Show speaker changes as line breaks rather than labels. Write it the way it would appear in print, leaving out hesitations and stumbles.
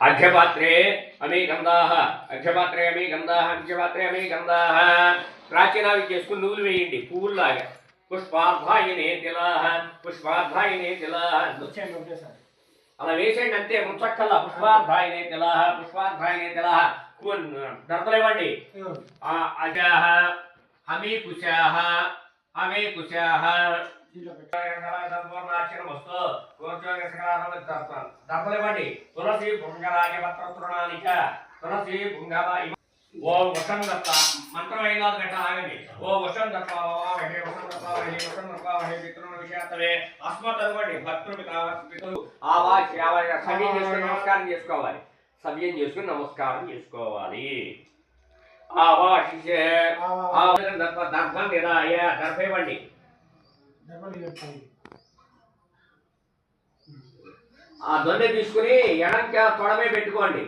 అర్ఘ్యపాత్రే అమీ గంధాః అర్ఘ్యపాత్రే అమీ గంధాః అర్ఘ్యపాత్రే అమీ గంధాః ప్రాచీనావి చేసుకుని నువ్వులు వేయండి పువ్వుల్లాగా పుష్పార్థాయినే తిలాః పుష్పార్థాయినే తిలాః అలా వేసేయండి అంతే ముంచక్కల్లా పుష్పార్థాయినే తిలాః పుష్పార్థాయినే తిలాః దర్పలేవండి అజాః అమీ కుశాః అమీ కుశాః దర్పలేవండి తులసి భృంగరాజ పత్రతృణానిక తులసి భృంగమ ఓం వశం దత్త మంత్రం అయినా గట్ట ఆగండి ఓ వశం దత్తావహే వశం దత్తావహే వశం దత్తావహే పితృణ విషయాతవే అస్మత్ అనుకోండి భక్తులు ఆవాహ సవ్యం చేసుకుని నమస్కారం చేసుకోవాలి సవ్యం చేసుకుని నమస్కారం చేసుకోవాలి ఆవాశిషే దర్భం నిరాయ దర్భేవండి ఆ దొన్నె తీసుకుని ఎడంక తొడమే పెట్టుకోండి